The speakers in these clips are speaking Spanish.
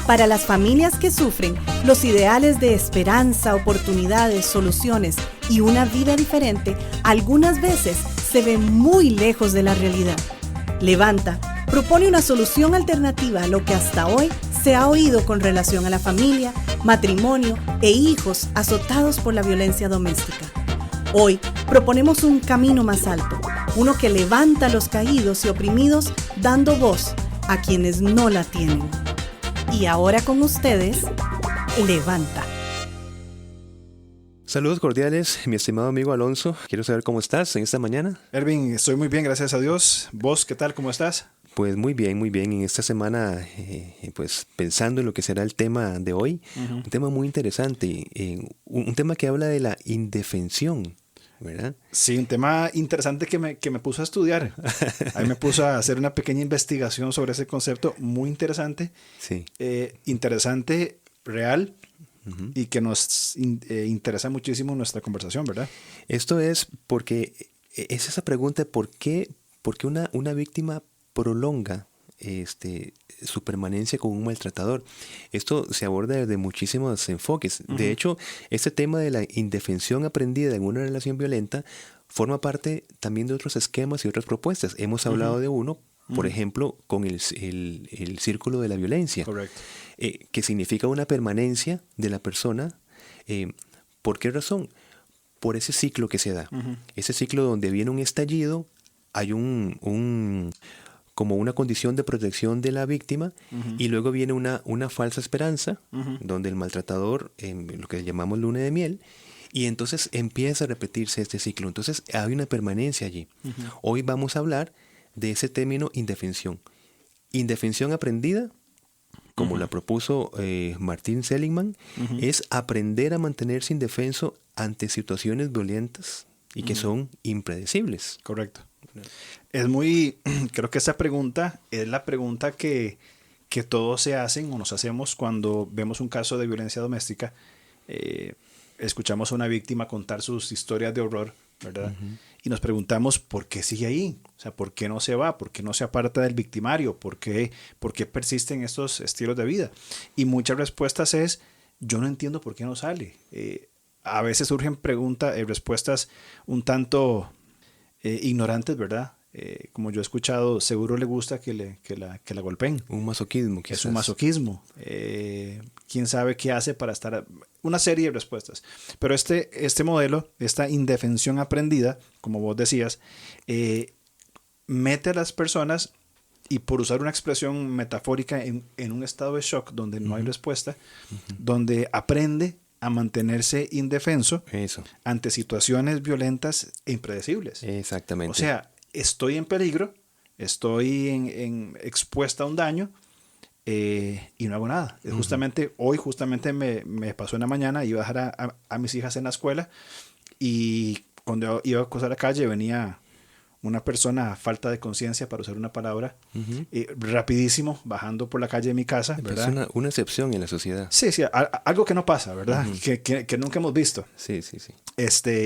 Para las familias que sufren, los ideales de esperanza, oportunidades, soluciones y una vida diferente algunas veces se ven muy lejos de la realidad. Levanta propone una solución alternativa a lo que hasta hoy se ha oído con relación a la familia, matrimonio e hijos azotados por la violencia doméstica. Hoy proponemos un camino más alto, uno que levanta a los caídos y oprimidos, dando voz a quienes no la tienen. Y ahora con ustedes, Levanta. Saludos cordiales, mi estimado amigo Alonso. Quiero saber cómo estás en esta mañana. Ervin, estoy muy bien, gracias a Dios. ¿Vos qué tal? ¿Cómo estás? Pues muy bien, muy bien. En esta semana, pues pensando en lo que será el tema de hoy, un tema muy interesante, un tema que habla de la indefensión, ¿verdad? Sí, un tema interesante que me puso a estudiar. Ahí me puso a hacer una pequeña investigación sobre ese concepto, muy interesante. Sí. Interesante, real. Y que nos interesa muchísimo nuestra conversación, ¿verdad? Esto es porque es esa pregunta, ¿por qué una víctima prolonga su permanencia con un maltratador? Esto se aborda desde muchísimos enfoques. De hecho, este tema de la indefensión aprendida en una relación violenta forma parte también de otros esquemas y otras propuestas. Hemos hablado de uno, por ejemplo, con el círculo de la violencia. Correcto. Que significa una permanencia de la persona. ¿Por qué razón? Por ese ciclo que se da. Ese ciclo donde viene un estallido, hay como una condición de protección de la víctima, y luego viene una falsa esperanza, donde el maltratador, lo que llamamos luna de miel, y entonces empieza a repetirse este ciclo. Entonces hay una permanencia allí. Hoy vamos a hablar de ese término indefensión. Indefensión aprendida, como la propuso Martin Seligman, es aprender a mantenerse indefenso ante situaciones violentas y que son impredecibles. Correcto. Creo que esa pregunta es la pregunta que todos se hacen o nos hacemos cuando vemos un caso de violencia doméstica. Escuchamos a una víctima contar sus historias de horror, ¿verdad? Y nos preguntamos por qué sigue ahí, o sea, por qué no se va, por qué no se aparta del victimario, por qué persisten estos estilos de vida. Y muchas respuestas es, yo no entiendo por qué no sale. A veces surgen respuestas un tanto ignorantes, ¿verdad? Como yo he escuchado, seguro le gusta que la golpeen. Un masoquismo, quizás. Es un masoquismo. ¿Quién sabe qué hace para estar? Una serie de respuestas. Pero este modelo, esta indefensión aprendida, como vos decías, mete a las personas, y por usar una expresión metafórica, en un estado de shock donde no hay respuesta, donde aprende a mantenerse indefenso ante situaciones violentas e impredecibles. Exactamente. O sea, estoy en peligro, estoy expuesta a un daño, y no hago nada. Hoy me pasó en la mañana, iba a dejar a mis hijas en la escuela, y cuando iba a cruzar la calle venía una persona a falta de conciencia, para usar una palabra, rapidísimo, bajando por la calle de mi casa, ¿verdad? Es una excepción en la sociedad. Sí, algo que no pasa, ¿verdad? Que nunca hemos visto. Sí.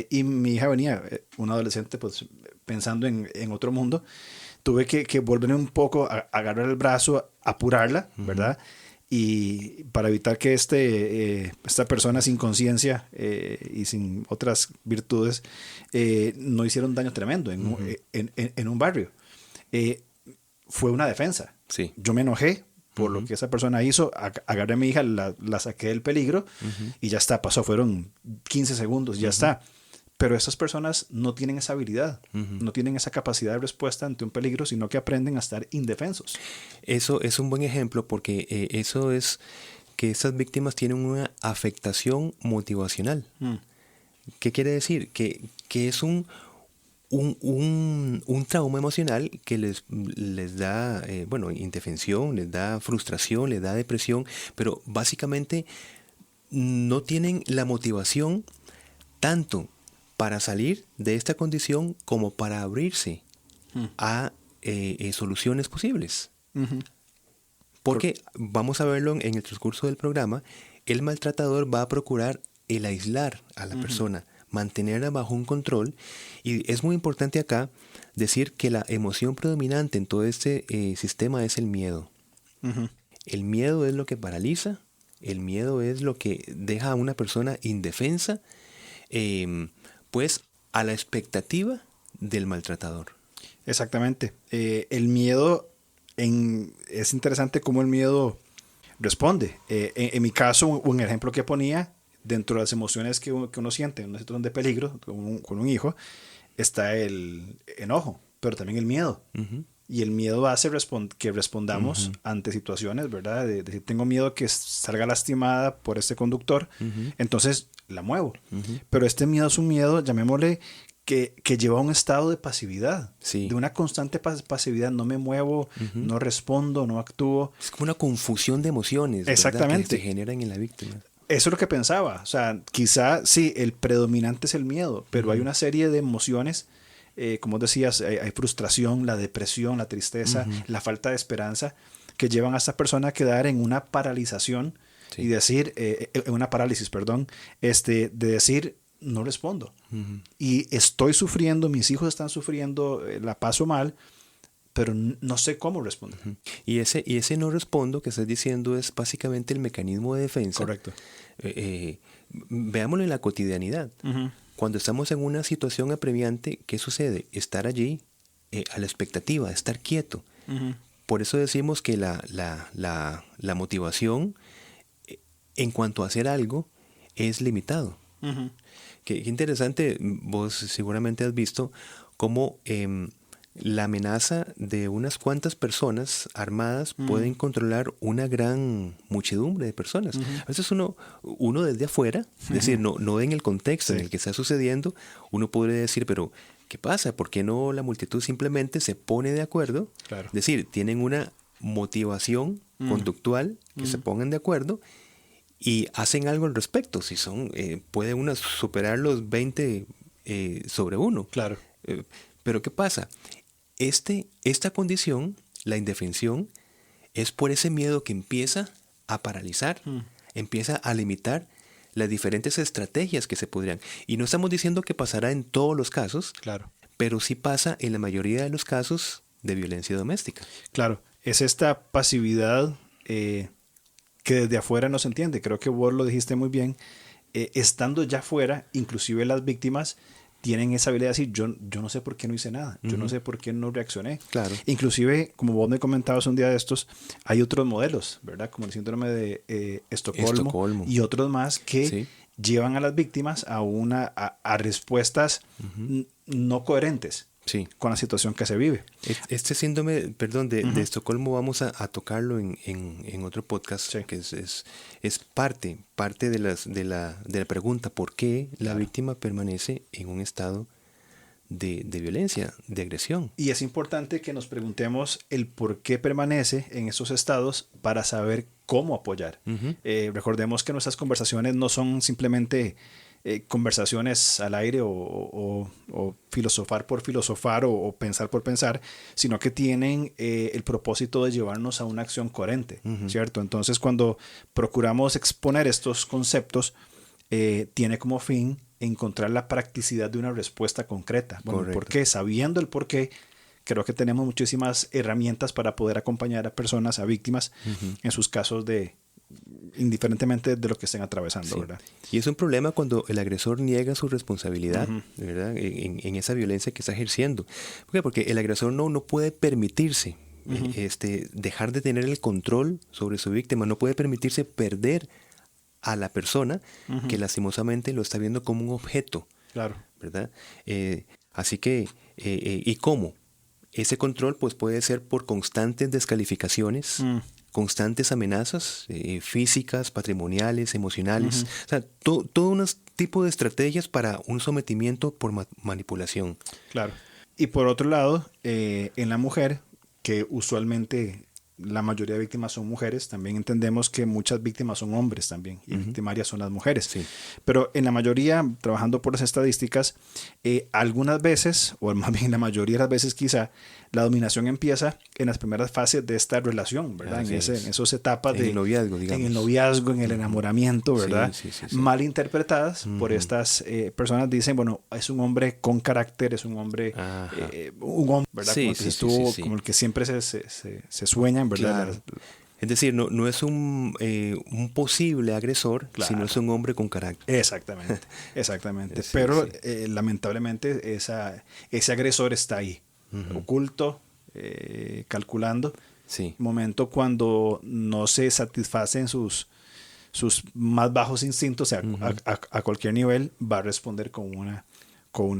Y mi hija venía, una adolescente, pues pensando en otro mundo. Tuve que volverme un poco a agarrar el brazo, apurarla, ¿verdad? Y para evitar que esta persona sin conciencia y sin otras virtudes no hiciera un daño tremendo en un barrio. Fue una defensa. Sí. Yo me enojé por lo que esa persona hizo, agarré a mi hija, la saqué del peligro y ya está, pasó, fueron 15 segundos, ya está. Pero estas personas no tienen esa habilidad, no tienen esa capacidad de respuesta ante un peligro, sino que aprenden a estar indefensos. Eso es un buen ejemplo, porque eso es que estas víctimas tienen una afectación motivacional. ¿Qué quiere decir? Que es un trauma emocional que les da, indefensión, les da frustración, les da depresión, pero básicamente no tienen la motivación tanto para salir de esta condición como para abrirse a soluciones posibles. Porque, vamos a verlo en el transcurso del programa, el maltratador va a procurar el aislar a la persona, mantenerla bajo un control. Y es muy importante acá decir que la emoción predominante en todo este sistema es el miedo. Ujú. El miedo es lo que paraliza, el miedo es lo que deja a una persona indefensa, pues a la expectativa del maltratador. Exactamente. El miedo, es interesante cómo el miedo responde. En mi caso, un ejemplo que ponía, dentro de las emociones que uno siente en una situación de peligro con un hijo, está el enojo, pero también el miedo. Ujú. Y el miedo hace que respondamos ante situaciones, ¿verdad? De decir, tengo miedo que salga lastimada por este conductor, entonces la muevo. Pero este miedo es un miedo, llamémosle, que lleva a un estado de pasividad, Sí. de una constante pasividad. No me muevo, no respondo, no actúo. Es como una confusión de emociones, ¿verdad?, Exactamente. que se generan en la víctima. Eso es lo que pensaba. O sea, quizá sí, el predominante es el miedo, pero hay una serie de emociones, como decías, hay frustración, la depresión, la tristeza, la falta de esperanza, que llevan a esta persona a quedar en una paralización y decir, en una parálisis, perdón, de decir, no respondo. Y estoy sufriendo, mis hijos están sufriendo, la paso mal, pero no sé cómo responder. Y ese no respondo que estás diciendo es básicamente el mecanismo de defensa. Correcto. Veámoslo en la cotidianidad. Cuando estamos en una situación apremiante, ¿qué sucede? Estar allí a la expectativa, estar quieto. Por eso decimos que la motivación en cuanto a hacer algo es limitado. Qué interesante, vos seguramente has visto cómo la amenaza de unas cuantas personas armadas pueden controlar una gran muchedumbre de personas. A veces uno desde afuera, es decir, no en el contexto en el que está sucediendo, uno podría decir, pero ¿qué pasa? ¿Por qué no la multitud simplemente se pone de acuerdo? Claro. Es decir, tienen una motivación conductual, que se pongan de acuerdo y hacen algo al respecto. Si son, puede uno superar los 20 sobre uno. Claro. Pero ¿qué pasa? Esta condición, la indefensión, es por ese miedo que empieza a paralizar, empieza a limitar las diferentes estrategias que se podrían. Y no estamos diciendo que pasará en todos los casos, Claro. pero sí pasa en la mayoría de los casos de violencia doméstica. Claro, es esta pasividad que desde afuera no se entiende. Creo que vos lo dijiste muy bien. Estando ya afuera, inclusive las víctimas tienen esa habilidad de decir, yo no sé por qué no hice nada, yo no sé por qué no reaccioné. Claro. Inclusive, como vos me comentabas un día de estos, hay otros modelos, ¿verdad? Como el síndrome de Estocolmo y otros más que llevan a las víctimas a respuestas no coherentes. Sí. Con la situación que se vive. Este síndrome, de Estocolmo vamos a tocarlo en otro podcast, que es parte de la pregunta, ¿por qué la víctima permanece en un estado de violencia, de agresión? Y es importante que nos preguntemos el por qué permanece en esos estados para saber cómo apoyar. Recordemos que nuestras conversaciones no son simplemente conversaciones al aire o filosofar por filosofar o pensar por pensar, sino que tienen el propósito de llevarnos a una acción coherente, ¿cierto? Entonces, cuando procuramos exponer estos conceptos, tiene como fin encontrar la practicidad de una respuesta concreta. Bueno, ¿por qué? Sabiendo el por qué, creo que tenemos muchísimas herramientas para poder acompañar a personas, a víctimas, en sus casos indiferentemente de lo que estén atravesando, ¿verdad? Y es un problema cuando el agresor niega su responsabilidad, ¿verdad? En esa violencia que está ejerciendo. ¿Por qué? Porque el agresor no puede permitirse dejar de tener el control sobre su víctima, no puede permitirse perder a la persona que lastimosamente lo está viendo como un objeto. Claro. ¿Verdad? Así que, ¿y cómo? Ese control pues puede ser por constantes descalificaciones, constantes amenazas físicas, patrimoniales, emocionales. O sea, todo un tipo de estrategias para un sometimiento por manipulación. Claro. Y por otro lado, en la mujer, que usualmente la mayoría de víctimas son mujeres, también entendemos que muchas víctimas son hombres también, y victimarias son las mujeres. Sí. Pero en la mayoría, trabajando por las estadísticas, algunas veces, o más bien la mayoría de las veces quizá, la dominación empieza en las primeras fases de esta relación, ¿verdad? En esas etapas el noviazgo, digamos. En el noviazgo, en el enamoramiento, ¿verdad? Sí. Mal interpretadas por estas personas, dicen, bueno, es un hombre con carácter, es un hombre, ¿verdad? Como el que siempre se sueñan, ¿verdad? Claro. Es decir, no es un posible agresor, sino es un hombre con carácter. Exactamente. Pero lamentablemente ese agresor está ahí, oculto, calculando. Sí. Momento cuando no se satisfacen sus más bajos instintos, o sea, a cualquier nivel, va a responder con una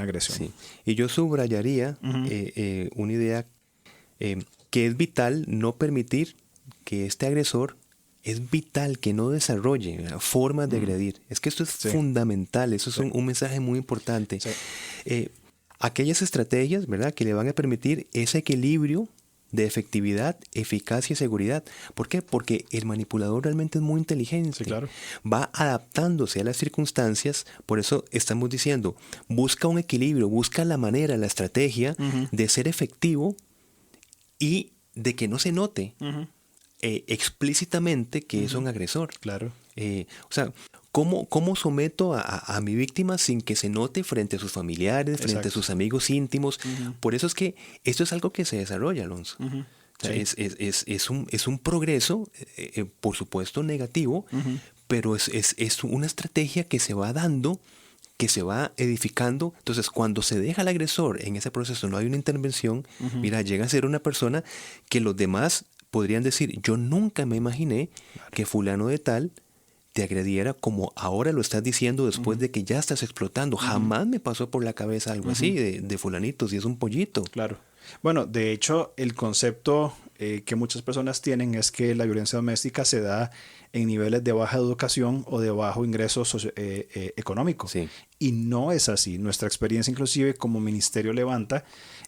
agresión. Sí. Y yo subrayaría una idea que es vital no permitir que este agresor, es vital que no desarrolle formas de agredir. Es que esto es fundamental, eso es un mensaje muy importante. Sí. Aquellas estrategias, ¿verdad?, que le van a permitir ese equilibrio de efectividad, eficacia y seguridad. ¿Por qué? Porque el manipulador realmente es muy inteligente. Sí, claro. Va adaptándose a las circunstancias. Por eso estamos diciendo, busca un equilibrio, busca la manera, la estrategia de ser efectivo y de que no se note explícitamente que es un agresor. Claro. O sea, ¿cómo someto a mi víctima sin que se note frente a sus familiares, frente a sus amigos íntimos? Por eso es que esto es algo que se desarrolla, Alonso. O sea, es un progreso, por supuesto negativo, pero es una estrategia que se va dando, que se va edificando. Entonces, cuando se deja al agresor en ese proceso, no hay una intervención, mira, llega a ser una persona que los demás podrían decir, yo nunca me imaginé que fulano de tal te agrediera como ahora lo estás diciendo después de que ya estás explotando. Jamás me pasó por la cabeza algo así de fulanito, si es un pollito. Claro. Bueno, de hecho, el concepto que muchas personas tienen es que la violencia doméstica se da en niveles de baja educación o de bajo ingreso económico. Sí. Y no es así. Nuestra experiencia, inclusive, como Ministerio Levanta,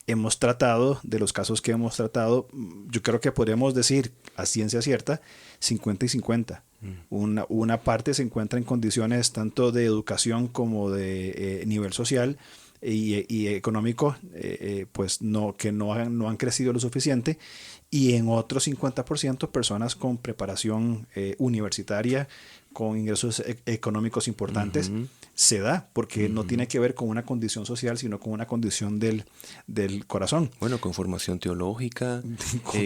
hemos tratado, de los casos que hemos tratado, yo creo que podríamos decir a ciencia cierta, 50 y 50. Una parte se encuentra en condiciones tanto de educación como de nivel social y económico, pues que no han crecido lo suficiente, y en otro 50% personas con preparación universitaria, con ingresos económicos importantes, se da, porque no tiene que ver con una condición social, sino con una condición del corazón. Bueno, con formación teológica,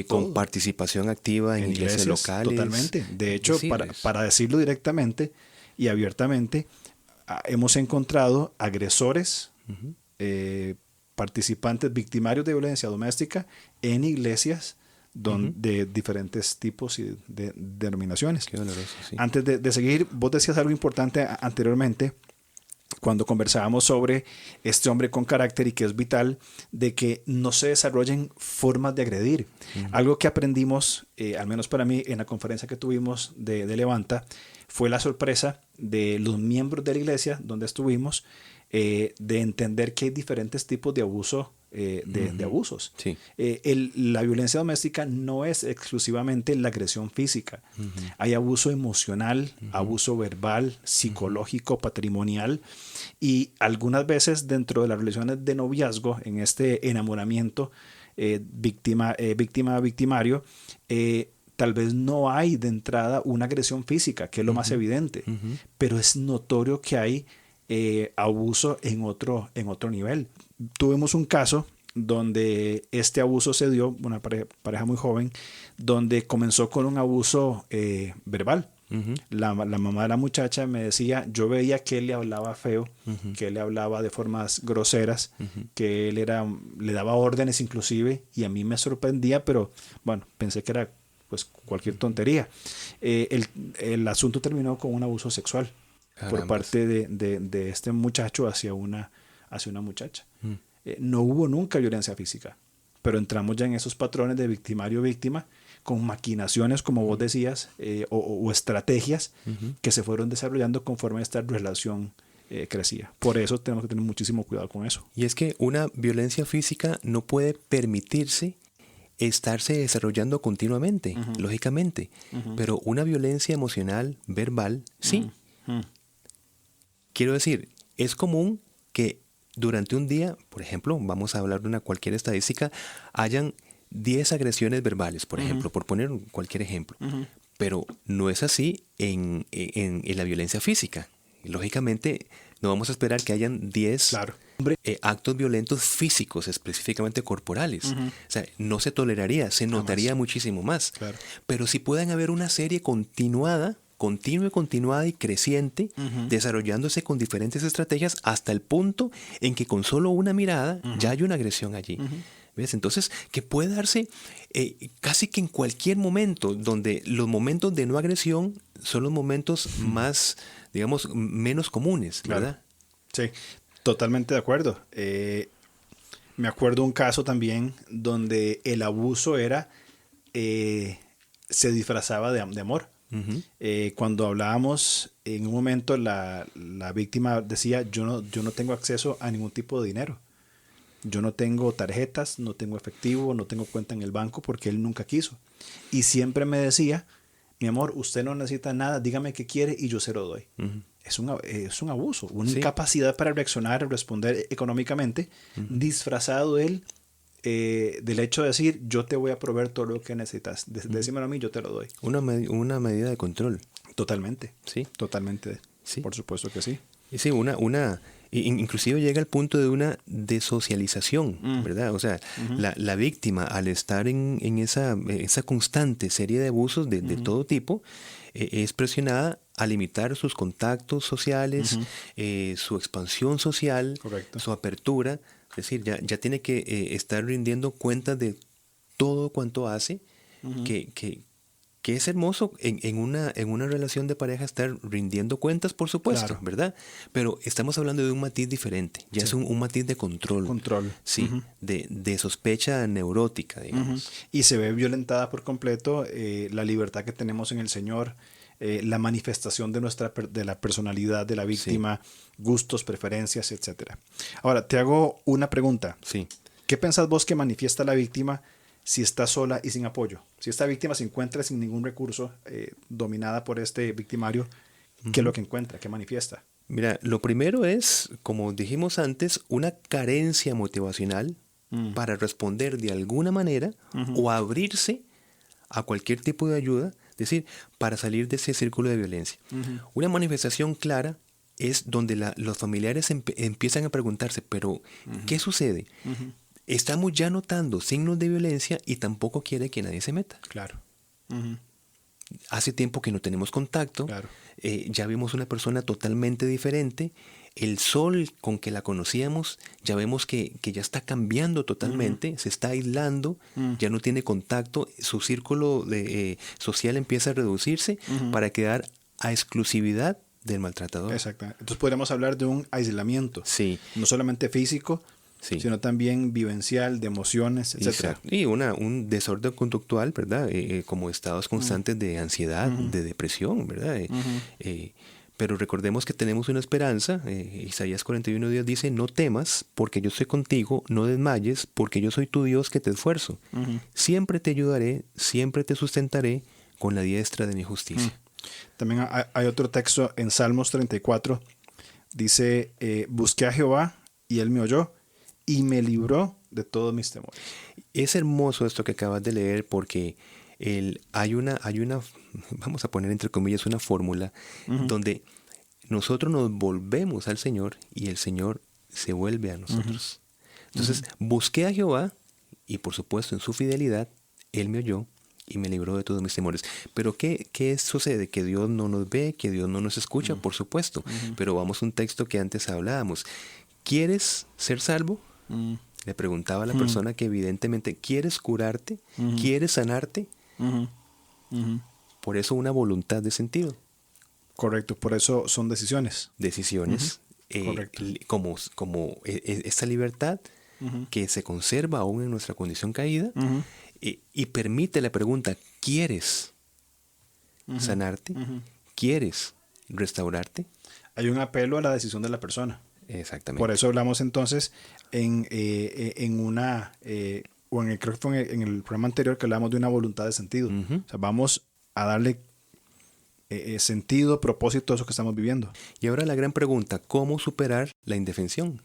con participación activa en iglesias locales. Totalmente. De hecho, para decirlo directamente y abiertamente, hemos encontrado agresores, participantes victimarios de violencia doméstica en iglesias de diferentes tipos y de denominaciones. Qué doloroso, sí. Antes de seguir, vos decías algo importante anteriormente, cuando conversábamos sobre este hombre con carácter y que es vital de que no se desarrollen formas de agredir. Algo que aprendimos, al menos para mí, en la conferencia que tuvimos de Levanta, fue la sorpresa de los miembros de la iglesia donde estuvimos, de entender que hay diferentes tipos de abuso, de abusos. Sí. La violencia doméstica no es exclusivamente la agresión física. Hay abuso emocional, abuso verbal, psicológico, patrimonial, y algunas veces dentro de las relaciones de noviazgo, en este enamoramiento víctima-victimario, tal vez no hay de entrada una agresión física, que es lo más evidente, pero es notorio que hay abuso en otro nivel. Tuvimos un caso donde este abuso se dio, una pareja muy joven, donde comenzó con un abuso verbal. La mamá de la muchacha me decía, yo veía que él le hablaba feo, que él le hablaba de formas groseras, que él le daba órdenes inclusive, y a mí me sorprendía, pero bueno, pensé que era pues cualquier tontería. El asunto terminó con un abuso sexual. Caramba. Por parte de este muchacho hacia una muchacha. No hubo nunca violencia física, pero entramos ya en esos patrones de victimario-víctima, con maquinaciones, como vos decías, o estrategias que se fueron desarrollando conforme esta relación crecía. Por eso tenemos que tener muchísimo cuidado con eso. Y es que una violencia física no puede permitirse estarse desarrollando continuamente, lógicamente. Pero una violencia emocional, verbal, sí. Quiero decir, es común que durante un día, por ejemplo, vamos a hablar de cualquier estadística, hayan 10 agresiones verbales, por ejemplo, por poner cualquier ejemplo. Pero no es así en la violencia física. Lógicamente, no vamos a esperar que hayan 10 actos violentos físicos, específicamente corporales. O sea, no se toleraría, se notaría muchísimo más. Claro. Pero sí pueden haber una serie continua y creciente, desarrollándose con diferentes estrategias hasta el punto en que con solo una mirada ya hay una agresión allí. ¿Ves? Entonces, que puede darse casi que en cualquier momento, donde los momentos de no agresión son los momentos más, digamos, menos comunes, ¿verdad? Sí, totalmente de acuerdo. Me acuerdo un caso también donde el abuso era, se disfrazaba de amor. Cuando hablábamos, en un momento la víctima decía, yo no tengo acceso a ningún tipo de dinero. Yo no tengo tarjetas, no tengo efectivo, no tengo cuenta en el banco porque él nunca quiso. Y siempre me decía, mi amor, usted no necesita nada, dígame qué quiere y yo se lo doy. Es un abuso, una incapacidad para reaccionar, responder económicamente, disfrazado él del hecho de decir, yo te voy a proveer todo lo que necesitas. Decímelo a mí, yo te lo doy. Una medida de control. Totalmente. Sí. Totalmente. Sí. Por supuesto que sí. Sí, inclusive llega al punto de una desocialización, ¿verdad? O sea, la víctima, al estar en esa constante serie de abusos de todo tipo, es presionada a limitar sus contactos sociales, su expansión social, su apertura. Es decir, ya tiene que estar rindiendo cuentas de todo cuanto hace, que es hermoso en una relación de pareja estar rindiendo cuentas, por supuesto, ¿verdad? Pero estamos hablando de un matiz diferente, ya es un matiz de control. Sí, de sospecha neurótica, digamos. Y se ve violentada por completo la libertad que tenemos en el Señor, la manifestación de la personalidad de la víctima, gustos, preferencias, etc. Ahora, te hago una pregunta. Sí. ¿Qué pensás vos que manifiesta la víctima si está sola y sin apoyo? Si esta víctima se encuentra sin ningún recurso, dominada por este victimario, ¿qué es lo que encuentra? ¿Qué manifiesta? Mira, lo primero es, como dijimos antes, una carencia motivacional para responder de alguna manera o abrirse a cualquier tipo de ayuda, es decir, para salir de ese círculo de violencia. Una manifestación clara es donde los familiares empiezan a preguntarse, pero ¿qué sucede? Estamos ya notando signos de violencia y tampoco quiere que nadie se meta. Claro. Hace tiempo que no tenemos contacto, ya vimos una persona totalmente diferente, el Sol con que la conocíamos, ya vemos que ya está cambiando totalmente, se está aislando, ya no tiene contacto, su círculo social empieza a reducirse para quedar a exclusividad del maltratador. Exactamente. Entonces podríamos hablar de un aislamiento, no solamente físico, sino también vivencial, de emociones, etc. Exacto. Y un desorden conductual, ¿verdad? Como estados constantes de ansiedad, de depresión, ¿verdad? Pero recordemos que tenemos una esperanza. Isaías 41:10 dice, no temas, porque yo estoy contigo, no desmayes, porque yo soy tu Dios que te esfuerzo. Siempre te ayudaré, siempre te sustentaré con la diestra de mi justicia. También hay otro texto en Salmos 34, dice, busqué a Jehová y él me oyó y me libró de todos mis temores. Es hermoso esto que acabas de leer porque hay una, vamos a poner entre comillas, una fórmula donde nosotros nos volvemos al Señor y el Señor se vuelve a nosotros. Entonces, busqué a Jehová y por supuesto en su fidelidad, Él me oyó y me libró de todos mis temores. Pero ¿qué sucede? Que Dios no nos ve, que Dios no nos escucha, por supuesto. Pero vamos a un texto que antes hablábamos. ¿Quieres ser salvo? Le preguntaba a la persona que evidentemente, ¿quieres curarte? ¿Quieres sanarte? Por eso una voluntad de sentido. Correcto, por eso son decisiones. Decisiones. Correcto. Como esta libertad que se conserva aún en nuestra condición caída y permite la pregunta, ¿quieres sanarte? ¿Quieres restaurarte? Hay un apelo a la decisión de la persona. Exactamente. Por eso hablamos entonces en una creo que fue en el programa anterior que hablamos de una voluntad de sentido. O sea, vamos a darle sentido, propósito a eso que estamos viviendo. Y ahora la gran pregunta, ¿cómo superar la indefensión?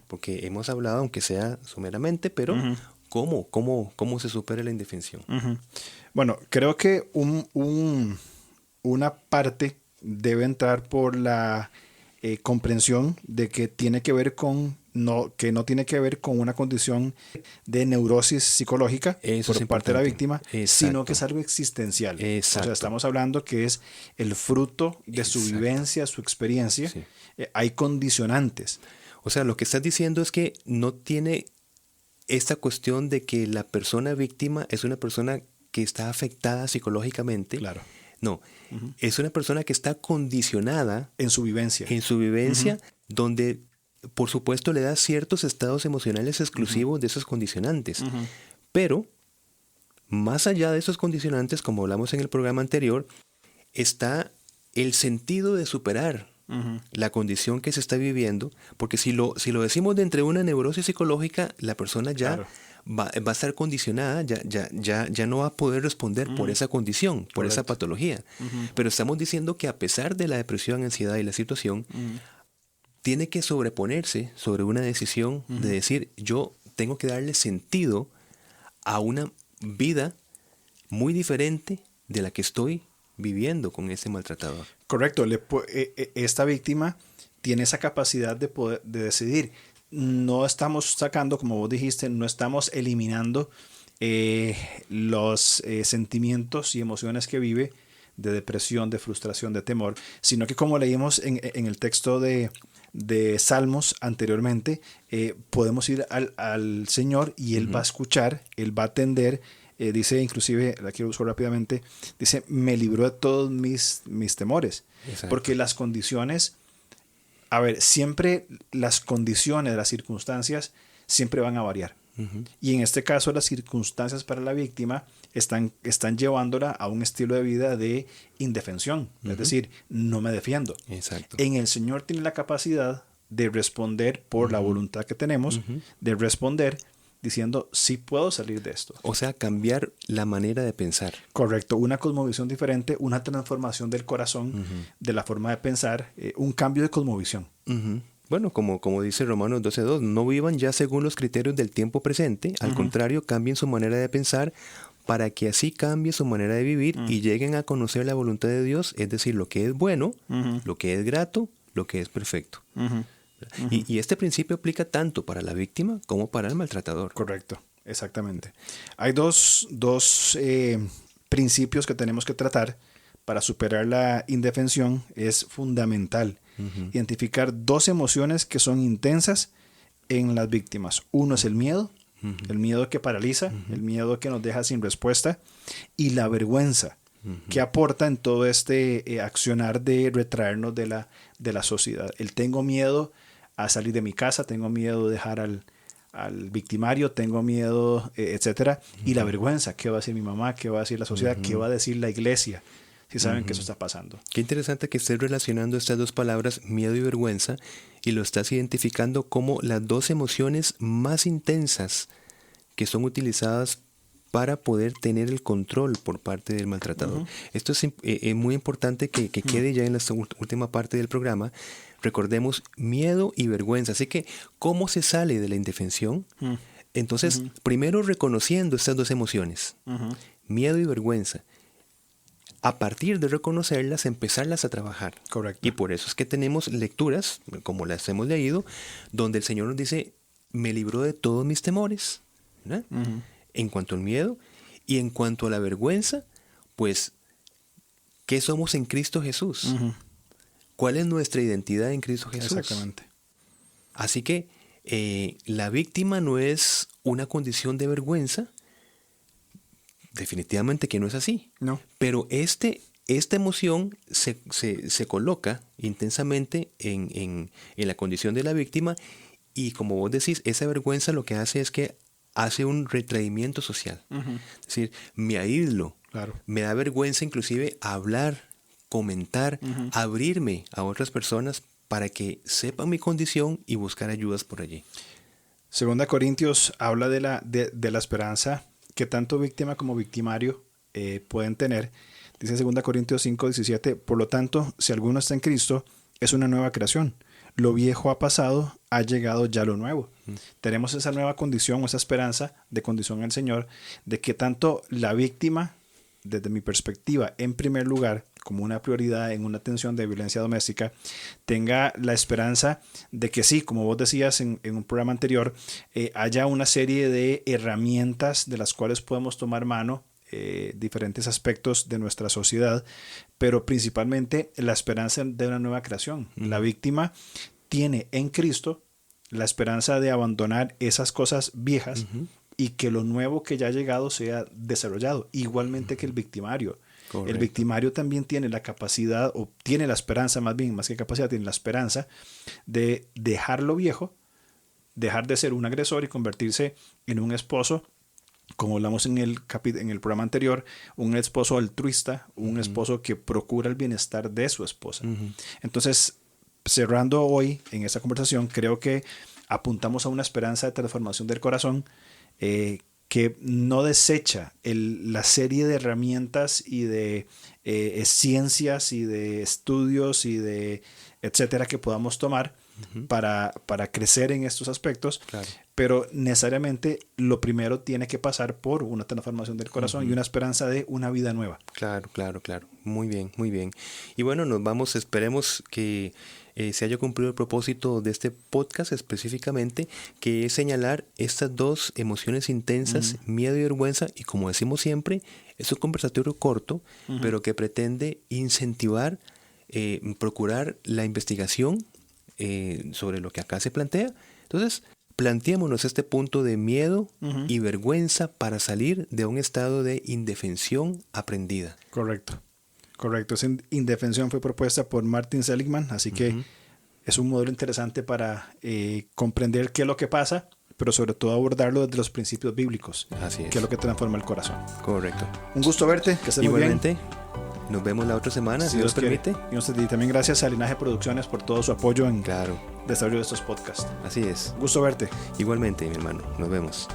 Porque hemos hablado, aunque sea someramente, pero ¿cómo se supera la indefensión? Bueno, creo que una parte debe entrar por la comprensión de que tiene que ver que no tiene que ver con una condición de neurosis psicológica por parte de la víctima, sino que es algo existencial. Exacto. O sea, estamos hablando que es el fruto de su vivencia, su experiencia. Sí. Hay condicionantes. O sea, lo que estás diciendo es que no tiene esta cuestión de que la persona víctima es una persona que está afectada psicológicamente. Claro. No, es una persona que está condicionada en su vivencia. Donde, por supuesto, le da ciertos estados emocionales exclusivos de esos condicionantes. Pero, más allá de esos condicionantes, como hablamos en el programa anterior, está el sentido de superar la condición que se está viviendo, porque si lo decimos de entre una neurosis psicológica, la persona ya... Claro. Va a estar condicionada, ya no va a poder responder por esa condición, por esa patología. Pero estamos diciendo que a pesar de la depresión, ansiedad y la situación, tiene que sobreponerse sobre una decisión de decir, yo tengo que darle sentido a una vida muy diferente de la que estoy viviendo con ese maltratador. Correcto. Esta víctima tiene esa capacidad de decidir. No estamos sacando, como vos dijiste, no estamos eliminando los sentimientos y emociones que vive de depresión, de frustración, de temor, sino que como leímos en el texto de Salmos anteriormente, podemos ir al Señor y Él va a escuchar, Él va a atender. Dice, inclusive, la quiero buscar rápidamente, dice, me libró de todos mis temores. Exacto. Porque las condiciones... A ver, siempre las condiciones, las circunstancias, siempre van a variar. Y en este caso, las circunstancias para la víctima están llevándola a un estilo de vida de indefensión. Es decir, no me defiendo. Exacto. En el Señor tiene la capacidad de responder por la voluntad que tenemos, de responder diciendo, sí puedo salir de esto. O sea, cambiar la manera de pensar. Correcto, una cosmovisión diferente, una transformación del corazón, de la forma de pensar, un cambio de cosmovisión. Bueno, como dice Romanos 12:2, no vivan ya según los criterios del tiempo presente, al contrario, cambien su manera de pensar para que así cambie su manera de vivir y lleguen a conocer la voluntad de Dios, es decir, lo que es bueno, lo que es grato, lo que es perfecto. Y este principio aplica tanto para la víctima como para el maltratador. Correcto, exactamente. Hay dos principios que tenemos que tratar para superar la indefensión. Es fundamental identificar dos emociones que son intensas en las víctimas. Uno es el miedo que paraliza, el miedo que nos deja sin respuesta, y la vergüenza que aporta en todo este accionar de retraernos de la sociedad. El tengo miedo a salir de mi casa, tengo miedo de dejar al victimario, tengo miedo, etcétera. Y la vergüenza, ¿qué va a decir mi mamá? ¿Qué va a decir la sociedad? ¿Qué va a decir la iglesia? Si saben que eso está pasando. Qué interesante que estés relacionando estas dos palabras, miedo y vergüenza, y lo estás identificando como las dos emociones más intensas que son utilizadas para poder tener el control por parte del maltratador. Esto es muy importante que quede ya en la última parte del programa. Recordemos, miedo y vergüenza. Así que, ¿cómo se sale de la indefensión? Entonces, primero reconociendo estas dos emociones, miedo y vergüenza. A partir de reconocerlas, empezarlas a trabajar. Correcto. Y por eso es que tenemos lecturas, como las hemos leído, donde el Señor nos dice, me libró de todos mis temores, ¿verdad? En cuanto al miedo y en cuanto a la vergüenza, pues, ¿qué somos en Cristo Jesús? ¿Cuál es nuestra identidad en Cristo Jesús? Exactamente. Así que la víctima no es una condición de vergüenza. Definitivamente que no es así. No. Pero esta emoción se coloca intensamente en la condición de la víctima y, como vos decís, esa vergüenza lo que hace es que hace un retraimiento social. Es decir, me aíslo. Claro. Me da vergüenza inclusive hablar, comentar, abrirme a otras personas para que sepan mi condición y buscar ayudas por allí. Segunda Corintios habla de la esperanza que tanto víctima como victimario pueden tener. Dice 2 Corintios 5:17, por lo tanto, si alguno está en Cristo, es una nueva creación. Lo viejo ha pasado, ha llegado ya lo nuevo. Tenemos esa nueva condición o esa esperanza de condición en el Señor, de que tanto la víctima, desde mi perspectiva, en primer lugar, como una prioridad en una atención de violencia doméstica, tenga la esperanza de que sí, como vos decías en un programa anterior, haya una serie de herramientas de las cuales podemos tomar mano, diferentes aspectos de nuestra sociedad, pero principalmente la esperanza de una nueva creación. La víctima tiene en Cristo la esperanza de abandonar esas cosas viejas y que lo nuevo que ya ha llegado sea desarrollado, igualmente que el victimario. Correcto. El victimario también tiene la capacidad, o tiene la esperanza, más que capacidad, tiene la esperanza de dejar lo viejo, dejar de ser un agresor y convertirse en un esposo, como hablamos en el programa anterior, un esposo altruista, un esposo que procura el bienestar de su esposa. Entonces, cerrando hoy en esta conversación, creo que apuntamos a una esperanza de transformación del corazón que no desecha la serie de herramientas y de ciencias y de estudios y de etcétera que podamos tomar para crecer en estos aspectos, claro. Pero necesariamente lo primero tiene que pasar por una transformación del corazón y una esperanza de una vida nueva. Claro. Muy bien. Y bueno, nos vamos, esperemos que se haya cumplido el propósito de este podcast específicamente, que es señalar estas dos emociones intensas, miedo y vergüenza, y como decimos siempre, es un conversatorio corto, pero que pretende incentivar, procurar la investigación sobre lo que acá se plantea. Entonces, planteémonos este punto de miedo y vergüenza para salir de un estado de indefensión aprendida. Correcto. Esa indefensión fue propuesta por Martin Seligman, así que es un modelo interesante para comprender qué es lo que pasa, pero sobre todo abordarlo desde los principios bíblicos. Así es. Que es lo que transforma el corazón. Correcto. Un gusto verte, que estés igualmente, muy bien. Nos vemos la otra semana, si Dios permite. Y también gracias a Linaje Producciones por todo su apoyo en el desarrollo de estos podcasts. Así es. Un gusto verte. Igualmente, mi hermano. Nos vemos.